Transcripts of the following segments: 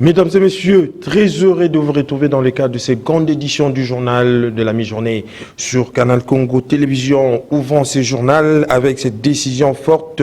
Mesdames et messieurs, très heureux de vous retrouver dans le cadre de cette grande édition du journal de la mi-journée sur Canal Congo Télévision. Ouvrons ce journal avec cette décision forte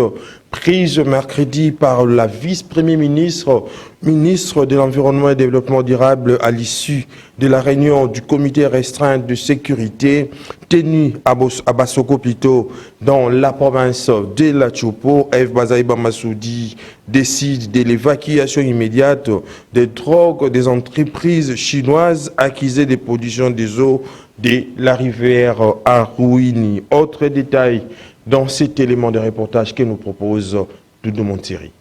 prise mercredi par la vice-premier ministre, ministre de l'Environnement et du Développement durable à l'issue de la réunion du comité restreint de sécurité tenue à Bassoko plutôt dans la province de la Chopo. F. Bazaïba Massoudi décide de l'évacuation immédiate des drogues des entreprises chinoises accusées de pollution des eaux de la rivière Aruini. Autre détail dans cet élément de reportage que nous propose Doudou Montieri.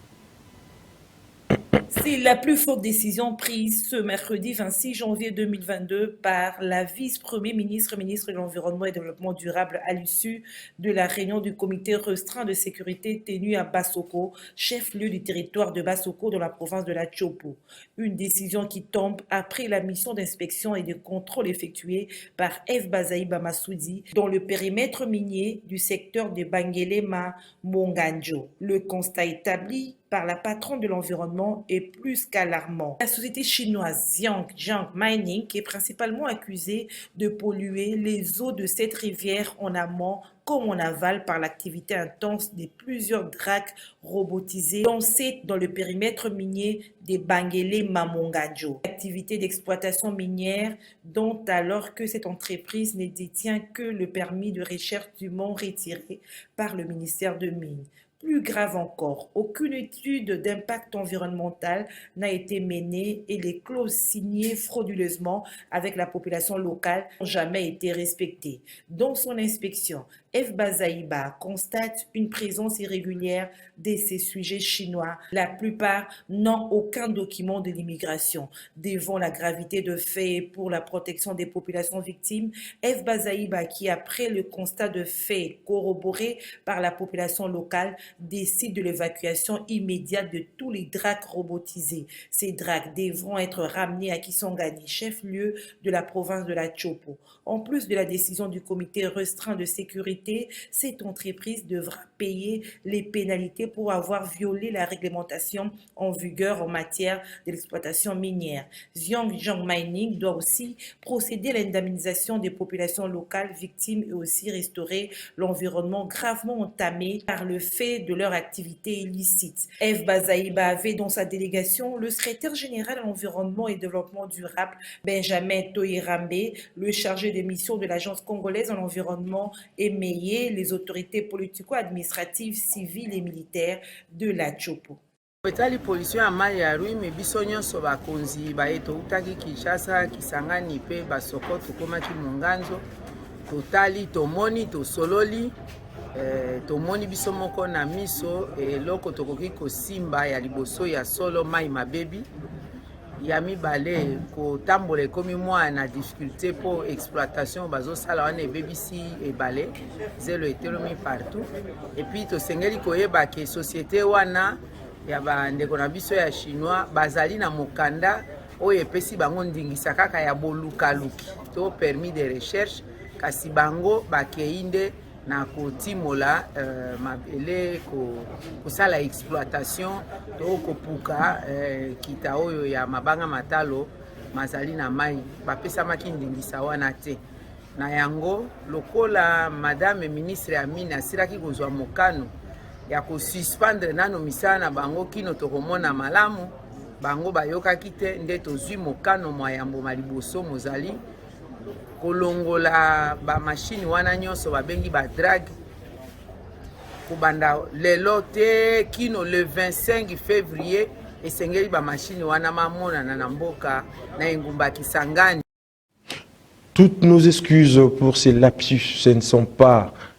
C'est la plus forte décision prise ce mercredi 26 janvier 2022 par la vice-premier ministre, ministre de l'Environnement et du Développement durable à l'issue de la réunion du comité restreint de sécurité tenue à Bassoko, chef-lieu du territoire de Bassoko dans la province de la Chopo. Une décision qui tombe après la mission d'inspection et de contrôle effectuée par F. Bazaïba Massoudi dans le périmètre minier du secteur de Bangelema Monganjo. Le constat établi par la patronne de l'environnement est plus qu'alarmant. La société chinoise Zhangjiang Mining, qui est principalement accusée de polluer les eaux de cette rivière en amont comme en aval par l'activité intense de plusieurs dracs robotisés lancés dans le périmètre minier des Bangele Mamonganjo. L'activité d'exploitation minière dont alors que cette entreprise ne détient que le permis de recherche du mont retiré par le ministère de Mines. Plus grave encore, aucune étude d'impact environnemental n'a été menée et les clauses signées frauduleusement avec la population locale n'ont jamais été respectées. Dans son inspection, F. Bazaïba constate une présence irrégulière de ces sujets chinois. La plupart n'ont aucun document de l'immigration. Devant la gravité de faits pour la protection des populations victimes, F. Bazaïba, qui après le constat de faits corroboré par la population locale, décide de l'évacuation immédiate de tous les dracs robotisés. Ces dracs devront être ramenés à Kisangani, chef-lieu de la province de la Chopo. En plus de la décision du comité restreint de sécurité, cette entreprise devra payer les pénalités pour avoir violé la réglementation en vigueur en matière de l'exploitation minière. Zhangjiang Mining doit aussi procéder à l'indemnisation des populations locales victimes et aussi restaurer l'environnement gravement entamé par le fait de leur activité illicite. F. Bazaïba avait dans sa délégation le secrétaire général à l'environnement et développement durable, Benjamin Toyerambe, le chargé des missions de l'Agence congolaise en environnement et les autorités politico-administratives, civiles et militaires de la Chopo. Etali pollution ya mai ya Rui me biso nyonso bakonzi baeto utaki Kinshasa Kisangani pe Basoko tokomaki Monganzo totali tomoni tosololi tomoni biso moko na miso eloko tokoki kosimba ya liboso ya solo mai mabebi ya mibale kotambola ekomi mwa na difficulté pour exploitation bazosala wana ebebisi ebale zelo etelomi partout et puis tosengeli koyeba ke société wana ya bandeko na biso ya chinois bazali na mokanda oyo epesi bango ndingisa kaka ya bolukaluki to permis de recherche kasi bango bakei nde na kotimola mabele kosala exploitation to kopuka kita oyo ya mabanga matalo mazali na mai bapesamaki ndingisa wana te na yango lokola madame ministre ya mine asilaki kozwa mokano ya kosuspendre nano misala na bango kino tokomona malamu bango bayokaki te nde tozwi mokano mwa yambo maliboso mozali kolongola ba machine wana nyonso babengi ba drag kubanda lelo te kino le 25 février esengeli ba machine wana mamona na mboka na engumba Kisangani. Toutes nos excuses pour ces lapsus,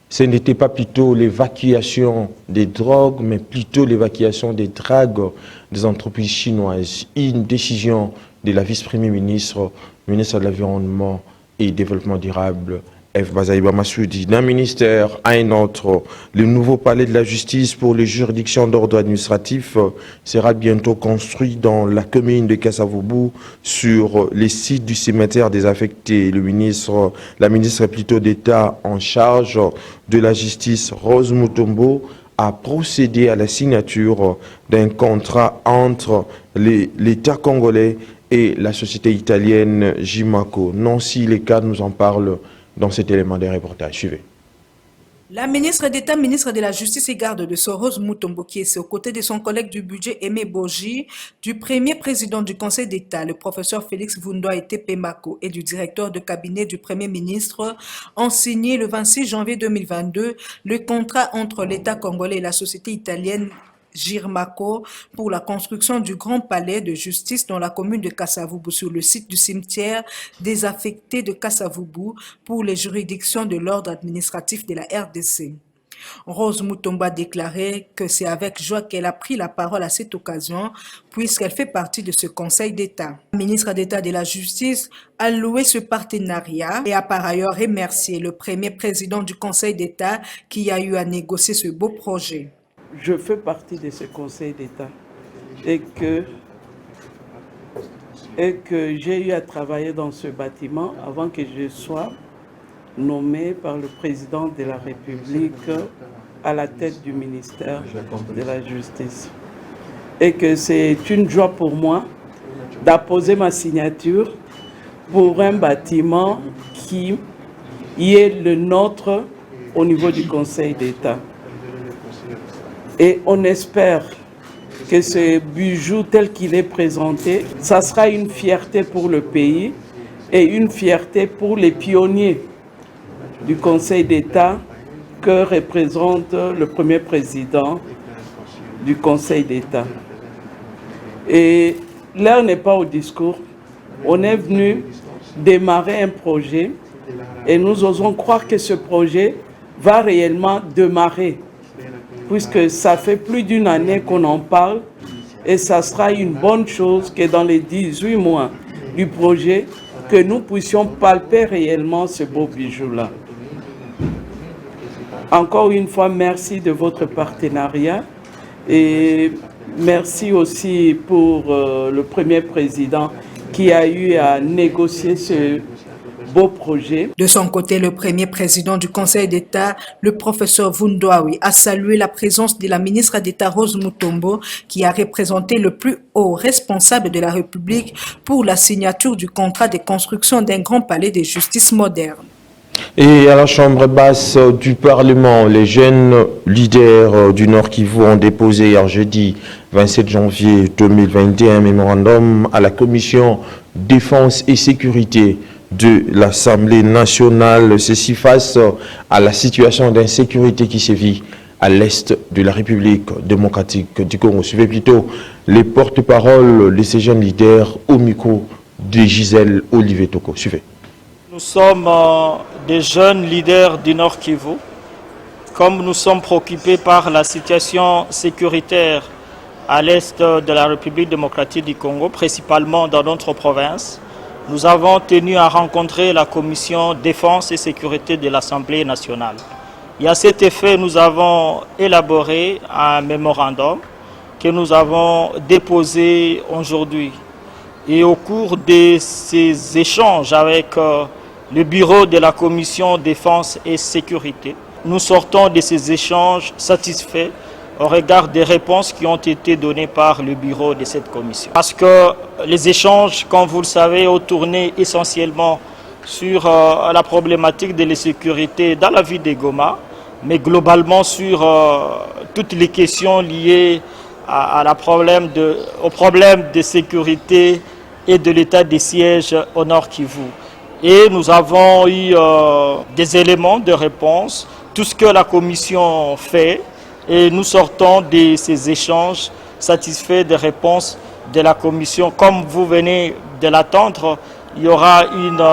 ce n'était pas plutôt l'évacuation des drogues, mais plutôt l'évacuation des dragues des entreprises chinoises. Une décision de la vice-premier ministre, ministre de l'Environnement et Développement durable, F. Bazaïba Massoudi. D'un ministère à un autre, le nouveau palais de la justice pour les juridictions d'ordre administratif sera bientôt construit dans la commune de Kasavubu sur les sites du cimetière désaffecté. La ministre plutôt d'État en charge de la justice, Rose Mutombo, a procédé à la signature d'un contrat entre l'État congolais et la société italienne Jirmaco. Nancy Leka nous en parle dans cet élément des reportages. Suivez. La ministre d'État, ministre de la Justice et garde de Rose Mutombo, qui est aux côtés de son collègue du budget Aimé Boji, du premier président du Conseil d'État, le professeur Félix Vundwa Pemako, et du directeur de cabinet du Premier ministre, ont signé le 26 janvier 2022 le contrat entre l'État congolais et la société italienne Jirmaco pour la construction du Grand Palais de Justice dans la commune de Kassavubu sur le site du cimetière désaffecté de Kassavubu pour les juridictions de l'ordre administratif de la RDC. Rose Mutombo a déclaré que c'est avec joie qu'elle a pris la parole à cette occasion puisqu'elle fait partie de ce Conseil d'État. La ministre d'État de la Justice a loué ce partenariat et a par ailleurs remercié le premier président du Conseil d'État qui a eu à négocier ce beau projet. Je fais partie de ce Conseil d'État et que j'ai eu à travailler dans ce bâtiment avant que je sois nommé par le président de la République à la tête du ministère de la Justice. Et que c'est une joie pour moi d'apposer ma signature pour un bâtiment qui est le nôtre au niveau du Conseil d'État. Et on espère que ce bijou tel qu'il est présenté, ça sera une fierté pour le pays et une fierté pour les pionniers du Conseil d'État que représente le premier président du Conseil d'État. Et l'heure n'est pas au discours. On est venu démarrer un projet et nous osons croire que ce projet va réellement démarrer, puisque ça fait plus d'une année qu'on en parle et ça sera une bonne chose que dans les 18 mois du projet, que nous puissions palper réellement ce beau bijou-là. Encore une fois, merci de votre partenariat et merci aussi pour le premier président qui a eu à négocier ce beau projet. De son côté, le premier président du Conseil d'État, le professeur Vundwa, a salué la présence de la ministre d'État Rose Mutombo, qui a représenté le plus haut responsable de la République pour la signature du contrat de construction d'un grand palais de justice moderne. Et à la Chambre basse du Parlement, les jeunes leaders du Nord Kivu ont déposé hier jeudi 27 janvier 2021 un mémorandum à la Commission Défense et Sécurité de l'Assemblée nationale, ceci face à la situation d'insécurité qui sévit à l'est de la République démocratique du Congo. Suivez plutôt les porte-paroles de ces jeunes leaders au micro de Gisèle Olivier Toko. Suivez. Nous sommes des jeunes leaders du Nord Kivu. Comme nous sommes préoccupés par la situation sécuritaire à l'est de la République démocratique du Congo, principalement dans notre province, nous avons tenu à rencontrer la Commission Défense et Sécurité de l'Assemblée nationale. Et à cet effet, nous avons élaboré un mémorandum que nous avons déposé aujourd'hui. Et au cours de ces échanges avec le bureau de la Commission Défense et Sécurité, nous sortons de ces échanges satisfaits au regard des réponses qui ont été données par le bureau de cette commission. Parce que les échanges, comme vous le savez, ont tourné essentiellement sur la problématique de la sécurité dans la ville de Goma, mais globalement sur toutes les questions liées au problème de sécurité et de l'état des sièges au Nord Kivu. Et nous avons eu des éléments de réponse, tout ce que la commission fait, et nous sortons de ces échanges satisfaits des réponses de la commission. Comme vous venez de l'attendre, il y aura une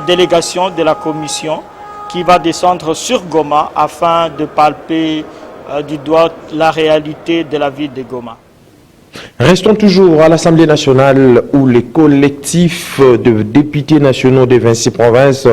délégation de la commission qui va descendre sur Goma afin de palper du doigt la réalité de la ville de Goma. Restons toujours à l'Assemblée nationale où les collectifs de députés nationaux des 26 provinces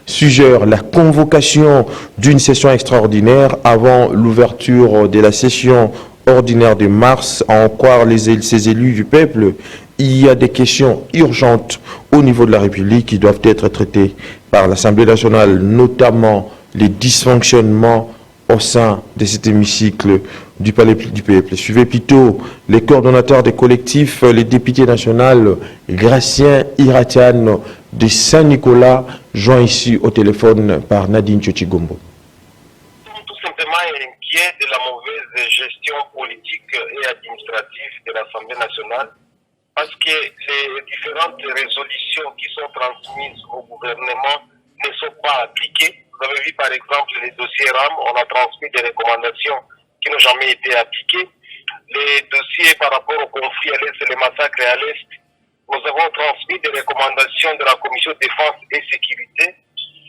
suggèrent la convocation d'une session extraordinaire avant l'ouverture de la session ordinaire de mars. À en croire ces élus du peuple, il y a des questions urgentes au niveau de la République qui doivent être traitées par l'Assemblée nationale, notamment les dysfonctionnements au sein de cet hémicycle du Palais du Peuple. Suivez plutôt les coordonnateurs des collectifs, les députés nationaux, Gracien Iratian de Saint-Nicolas, joint ici au téléphone par Nadine Tchotchigombo. Nous sommes tout simplement inquiets de la mauvaise gestion politique et administrative de l'Assemblée nationale parce que les différentes résolutions qui sont transmises au gouvernement ne sont pas appliquées. Vous avez vu par exemple les dossiers RAM, on a transmis des recommandations qui n'ont jamais été appliquées. Les dossiers par rapport au conflit à l'Est et les massacres à l'Est, nous avons transmis des recommandations de la Commission défense et sécurité.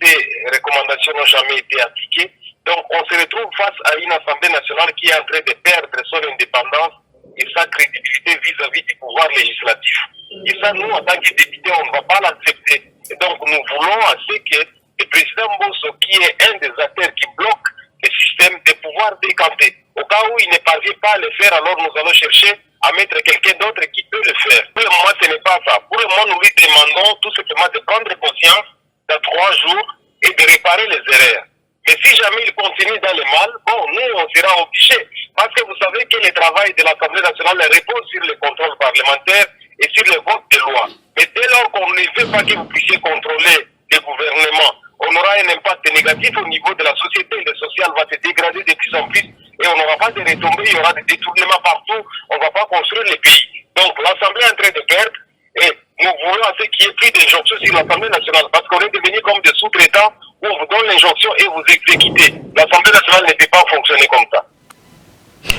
Ces recommandations n'ont jamais été appliquées. Donc on se retrouve face à une Assemblée nationale qui est en train de perdre son indépendance et sa crédibilité vis-à-vis du pouvoir législatif. Et ça, nous, en tant que députés, on ne va pas l'accepter. Et donc nous voulons assez que le président Bosso, qui est un des acteurs qui bloque le système, de pouvoir décanter. Au cas où il ne parvient pas à le faire, alors nous allons chercher à mettre quelqu'un d'autre qui peut le faire. Pour le moment, ce n'est pas ça. Pour le moment, nous lui demandons tout simplement de prendre conscience dans 3 jours et de réparer les erreurs. Mais si jamais il continue dans le mal, bon, nous, on sera obligés. Parce que vous savez que le travail de l'Assemblée nationale repose sur le contrôle parlementaire et sur le vote de loi. Mais dès lors qu'on ne veut pas que vous puissiez contrôler le gouvernement, on aura un impact négatif au niveau de la société. Le social va se dégrader de plus en plus et on n'aura pas de retombées, il y aura des détournements partout, on ne va pas construire le pays. Donc l'Assemblée est en train de perdre et nous voulons à ce qu'il y ait plus d'injonctions sur l'Assemblée nationale parce qu'on est devenu comme des sous-traitants où on vous donne l'injonction et vous exécutez. L'Assemblée nationale ne peut pas fonctionner comme ça.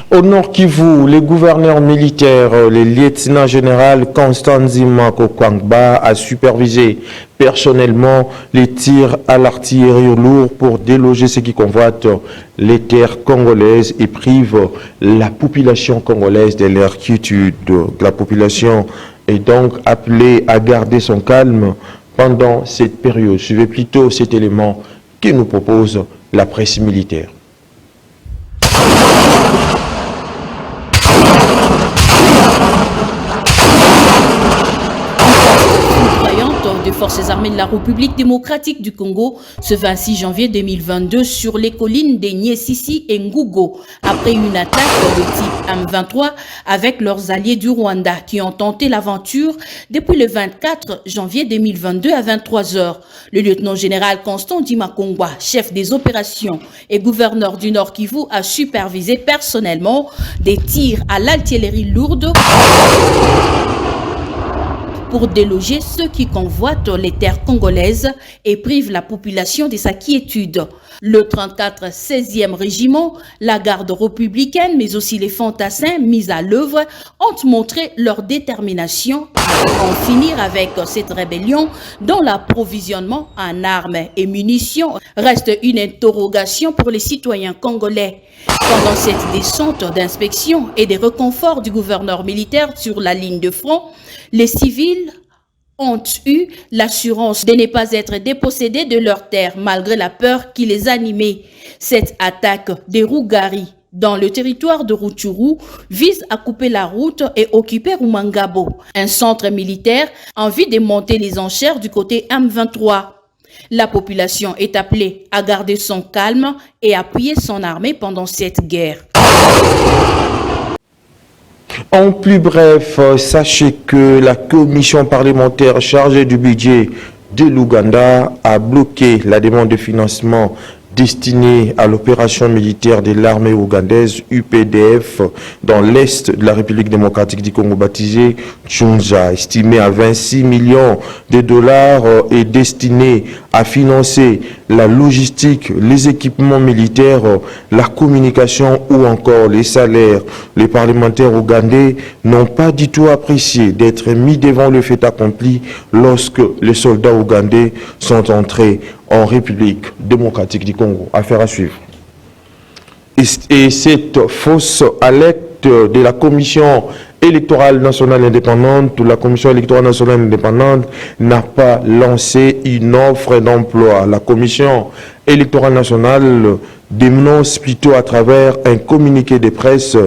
Au Nord Kivu, les gouverneurs militaires, le lieutenant général Constanzima Kokwangba a supervisé personnellement les tirs à l'artillerie lourde pour déloger ceux qui convoitent les terres congolaises et privent la population congolaise de leur quiétude. La population est donc appelée à garder son calme pendant cette période. Suivez plutôt cet élément que nous propose la presse militaire. Des forces armées de la République démocratique du Congo ce 26 janvier 2022 sur les collines de Nyesisi et Ngugo après une attaque de type M23 avec leurs alliés du Rwanda qui ont tenté l'aventure depuis le 24 janvier 2022 à 23h. Le lieutenant-général Constant Dimakongwa, chef des opérations et gouverneur du Nord Kivu, a supervisé personnellement des tirs à l'artillerie lourde pour déloger ceux qui convoitent les terres congolaises et privent la population de sa quiétude. Le 34 16e régiment, la garde républicaine, mais aussi les fantassins mis à l'œuvre ont montré leur détermination à en finir avec cette rébellion dont l'approvisionnement en armes et munitions reste une interrogation pour les citoyens congolais. Pendant cette descente d'inspection et des reconforts du gouverneur militaire sur la ligne de front, les civils ont eu l'assurance de ne pas être dépossédés de leurs terres malgré la peur qui les animait. Cette attaque des Rougari dans le territoire de Rutshuru vise à couper la route et occuper Rumangabo, un centre militaire en vue de monter les enchères du côté M23. La population est appelée à garder son calme et appuyer son armée pendant cette guerre. En plus bref, sachez que la commission parlementaire chargée du budget de l'Ouganda a bloqué la demande de financement destinée à l'opération militaire de l'armée ougandaise UPDF dans l'est de la République démocratique du Congo baptisée Tchunja, estimée à 26 millions de dollars et destinée à financer la logistique, les équipements militaires, la communication ou encore les salaires. Les parlementaires ougandais n'ont pas du tout apprécié d'être mis devant le fait accompli lorsque les soldats ougandais sont entrés en République démocratique du Congo. Affaire à suivre. Et cette fausse alerte de la Commission électorale nationale indépendante, la Commission électorale nationale indépendante n'a pas lancé une offre d'emploi. La Commission électorale nationale dénonce plutôt à travers un communiqué de presse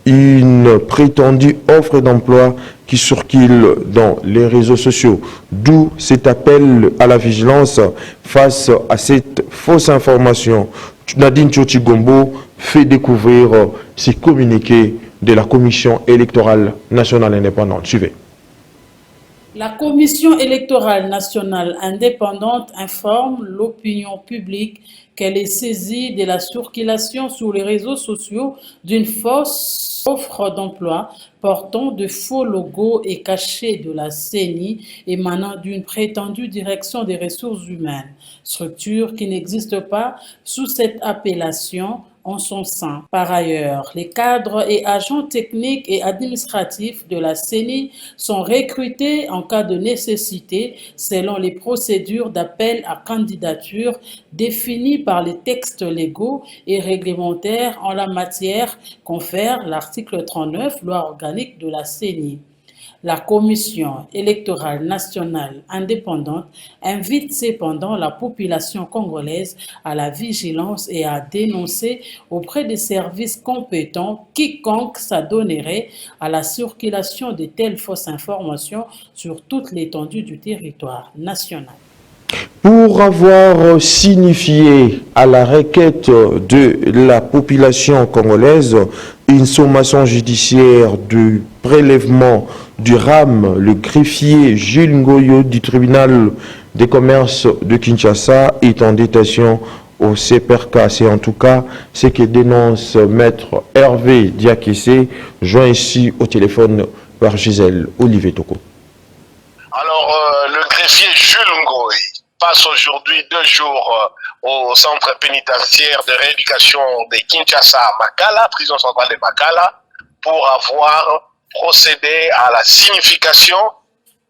une prétendue offre d'emploi qui circule dans les réseaux sociaux. D'où cet appel à la vigilance face à cette fausse information. Nadine Tchoti-Gombo fait découvrir ces communiqués de la Commission électorale nationale indépendante. Suivez. La Commission électorale nationale indépendante informe l'opinion publique qu'elle est saisie de la circulation sur les réseaux sociaux d'une fausse offre d'emploi portant de faux logos et cachets de la CENI émanant d'une prétendue direction des ressources humaines, structure qui n'existe pas sous cette appellation en son sein. Par ailleurs, les cadres et agents techniques et administratifs de la CENI sont recrutés en cas de nécessité selon les procédures d'appel à candidature définies par les textes légaux et réglementaires en la matière, confère l'article 39, loi organique de la CENI. La Commission électorale nationale indépendante invite cependant la population congolaise à la vigilance et à dénoncer auprès des services compétents quiconque s'adonnerait à la circulation de telles fausses informations sur toute l'étendue du territoire national. Pour avoir signifié à la requête de la population congolaise une sommation judiciaire de prélèvement du RAM, le greffier Jules Ngoyo du tribunal des commerces de Kinshasa est en détention au CPRK. C'est en tout cas ce que dénonce maître Hervé Diakessé, joint ici au téléphone par Gisèle Olivier Toko. Alors, le greffier Jules Ngoyo passe aujourd'hui 2 jours au centre pénitentiaire de rééducation de Kinshasa à Makala, prison centrale de Makala, pour avoir procédé à la signification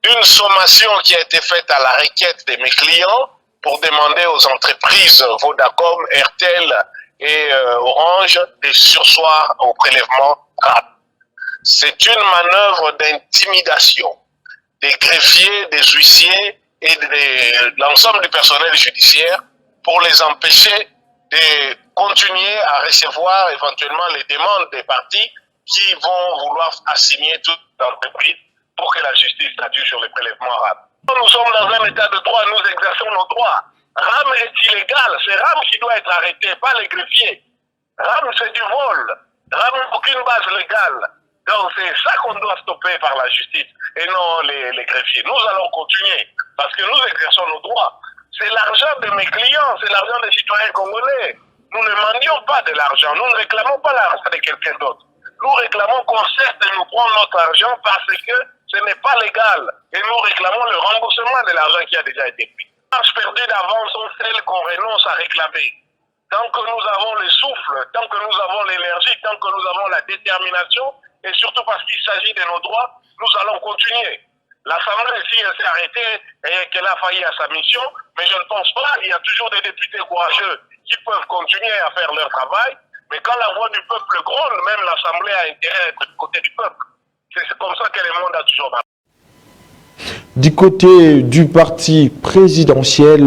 d'une sommation qui a été faite à la requête de mes clients pour demander aux entreprises Vodacom, RTL et Orange des sursoirs au prélèvement RAB. C'est une manœuvre d'intimidation des greffiers, des huissiers et de l'ensemble du personnel judiciaire pour les empêcher de continuer à recevoir éventuellement les demandes des parties qui vont vouloir assigner toute l'entreprise pour que la justice statue sur les prélèvements RAM. Nous sommes dans un état de droit, nous exerçons nos droits. RAM est illégal, c'est RAM qui doit être arrêté, pas les greffiers. RAM c'est du vol, RAM n'a aucune base légale. Donc c'est ça qu'on doit stopper par la justice et non les greffiers. Nous allons continuer parce que nous exerçons nos droits. C'est l'argent de mes clients, c'est l'argent des citoyens congolais. Nous ne mendions pas de l'argent, nous ne réclamons pas l'argent de quelqu'un d'autre. Nous réclamons qu'on cesse de nous prendre notre argent parce que ce n'est pas légal. Et nous réclamons le remboursement de l'argent qui a déjà été pris. Les marches perdues d'avance sont celles qu'on renonce à réclamer. Tant que nous avons le souffle, tant que nous avons l'énergie, tant que nous avons la détermination, et surtout parce qu'il s'agit de nos droits, nous allons continuer. L'Assemblée, si elle s'est arrêtée et qu'elle a failli à sa mission, mais je ne pense pas, il y a toujours des députés courageux qui peuvent continuer à faire leur travail. Mais quand la voix du peuple gronde, même l'Assemblée a intérêt à être du côté du peuple. C'est comme ça que le monde a toujours marché. Du côté du parti présidentiel,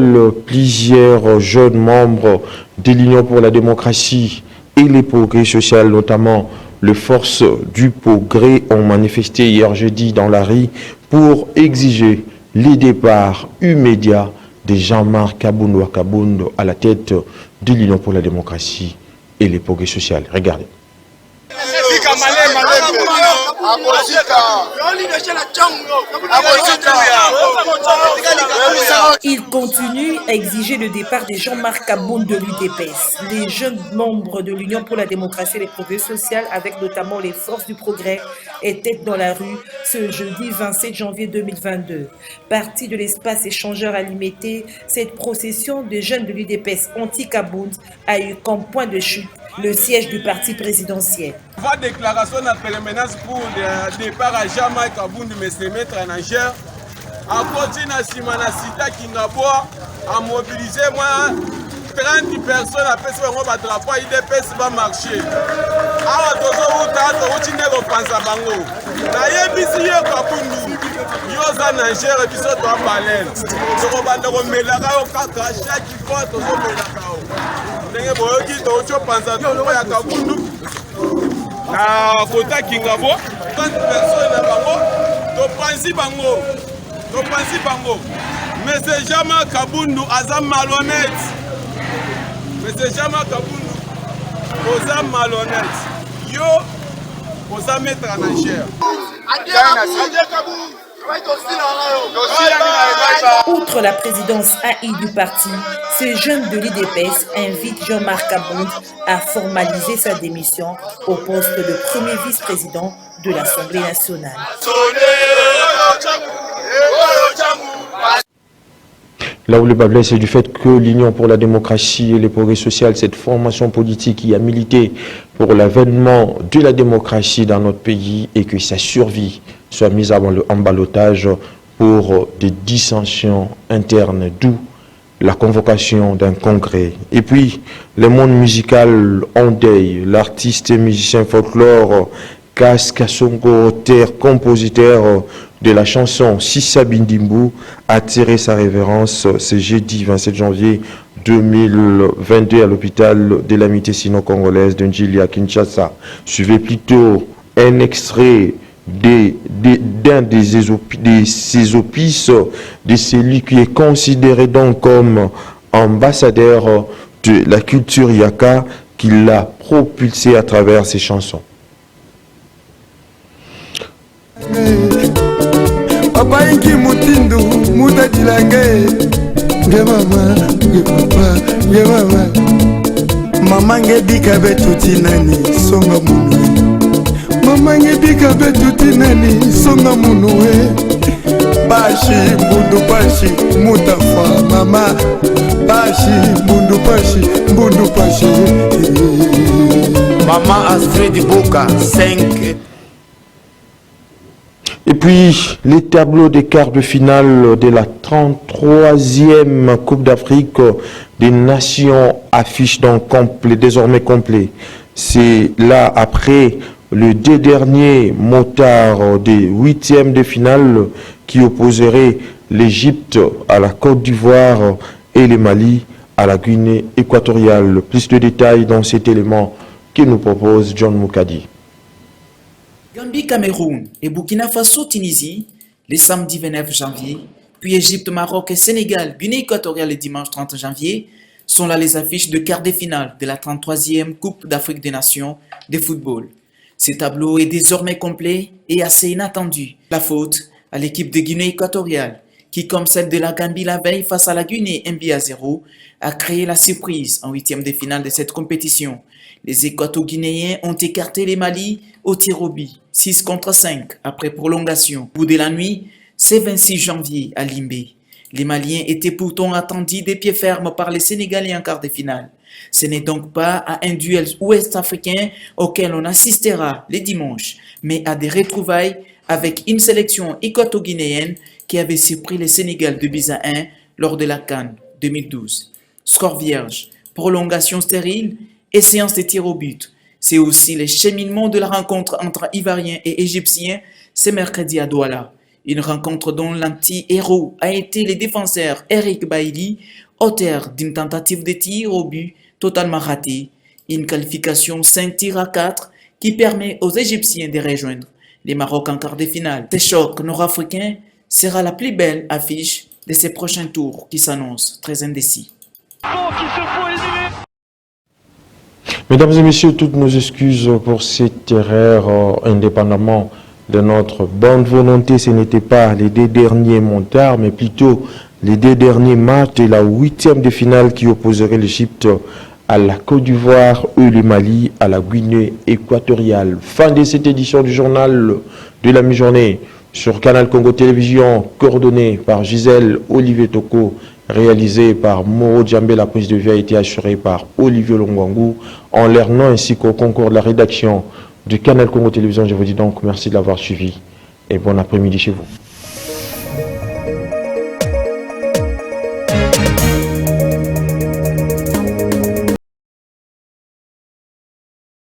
plusieurs jeunes membres de l'Union pour la démocratie et les progrès sociaux, notamment les forces du progrès, ont manifesté hier jeudi dans la rue pour exiger le départ immédiat de Jean-Marc Kabund à la tête de l'Union pour la démocratie et les progrès sociaux. Regardez. Il continue à exiger le départ de Jean-Marc Kabund de l'UDPS. Les jeunes membres de l'Union pour la démocratie et les progrès sociaux, avec notamment les forces du progrès, étaient dans la rue ce jeudi 27 janvier 2022. Parti de l'espace échangeur à Limité, cette procession de jeunes de l'UDPS anti-Kabund a eu comme point de chute le siège du parti présidentiel. La déclaration de préménance pour le départ à Jean-Marc Kabund, mais se mettre en enchère. À continuer à Simanasita Kingaboa, à mobiliser moi 30 personnes à faire un drapeau IDPS va marcher. Alors, tous les gens pensent à Bango. Nayebisi yo Kabundu, yo za Niger biso to balel. Soko banda ko melaka yo kaka chaque fois to zo melaka yo. Ndenge boyoki to cho panza to ya Kabundu. Na kota Kingabo, 30 personnes na bango, to panzi bango. To panzi bango. Mais c'est jamais Kabundu aza malhonnête. Monsieur Jama Kabundu, oza malhonnête. Yo, oza mettre en enchère. Outre la présidence AI du parti, ces jeunes de l'IDPS invitent Jean-Marc Aboud à formaliser sa démission au poste de premier vice-président de l'Assemblée nationale. Là où le bas blesse, c'est du fait que l'Union pour la démocratie et le progrès social, cette formation politique qui a milité pour l'avènement de la démocratie dans notre pays et que sa survie soit mise en ballottage pour des dissensions internes, d'où la convocation d'un congrès. Et puis, le monde musical en deuil, l'artiste et musicien folklore Kas Kasongo, auteur, compositeur de la chanson Sissa Bindimbu, a tiré sa révérence ce jeudi 27 janvier 2022 à l'hôpital de l'amitié sino-congolaise de Njili à Kinshasa. Suivez plutôt un extrait d'un de ses opus, de celui qui est considéré donc comme ambassadeur de la culture yaka, qui l'a propulsé à travers ses chansons. Papa inki mutindu muda dilange nge mama nge papa nge mama mama nge bika betuti nani songa munwe mama nge bika betuti nani songa munwe bashi mbundu pashi mutafa mama bashi mbundu pashi Maman Astrid Boka 5. Et puis, les tableaux des quarts de finale de la 33e Coupe d'Afrique des Nations affichent donc désormais complet. C'est là, après le deux derniers motards des 8e de finale qui opposeraient l'Égypte à la Côte d'Ivoire et le Mali à la Guinée équatoriale. Plus de détails dans cet élément que nous propose John Moukadi. Gambie, Cameroun et Burkina Faso, Tunisie, les samedis 29 janvier, puis Égypte, Maroc et Sénégal, Guinée équatoriale le dimanche 30 janvier, sont là les affiches de quart de finale de la 33e Coupe d'Afrique des Nations de football. Ce tableau est désormais complet et assez inattendu. La faute à l'équipe de Guinée équatoriale, qui, comme celle de la Gambie la veille face à la Guinée 1-0, a créé la surprise en 8e de finale de cette compétition. Les Équato-Guinéens ont écarté les Mali au tir au but, 6-5 après prolongation. Au bout de la nuit, c'est 26 janvier à Limbé. Les Maliens étaient pourtant attendus des pieds fermes par les Sénégalais en quart de finale. Ce n'est donc pas à un duel ouest-africain auquel on assistera les dimanches, mais à des retrouvailles avec une sélection équato-guinéenne qui avait surpris le Sénégal de 2-1 lors de la CAN 2012. Score vierge, prolongation stérile et séance de tir au but. C'est aussi le cheminement de la rencontre entre Ivoiriens et Égyptiens ce mercredi à Douala. Une rencontre dont l'anti-héros a été le défenseur Eric Bailly, auteur d'une tentative de tir au but totalement ratée. Une qualification 5 tirs à 4 qui permet aux Égyptiens de rejoindre les Maroc en quart de finale. Ce choc nord-africain sera la plus belle affiche de ces prochains tours qui s'annoncent très indécis. Mesdames et messieurs, toutes nos excuses pour cette erreur, indépendamment de notre bonne volonté. Ce n'était pas les deux derniers montards, mais plutôt les deux derniers matchs de la 8e de finale qui opposerait l'Égypte à la Côte d'Ivoire et le Mali à la Guinée équatoriale. Fin de cette édition du journal de la mi-journée sur Canal Congo Télévision, coordonné par Gisèle Olivier Toko, réalisé par Moro Djambé. La prise de vue a été assurée par Olivier Longwangou, en leur nom ainsi qu'au concours de la rédaction du Canal Congo Télévision. Je vous dis donc merci de l'avoir suivi et bon après-midi chez vous.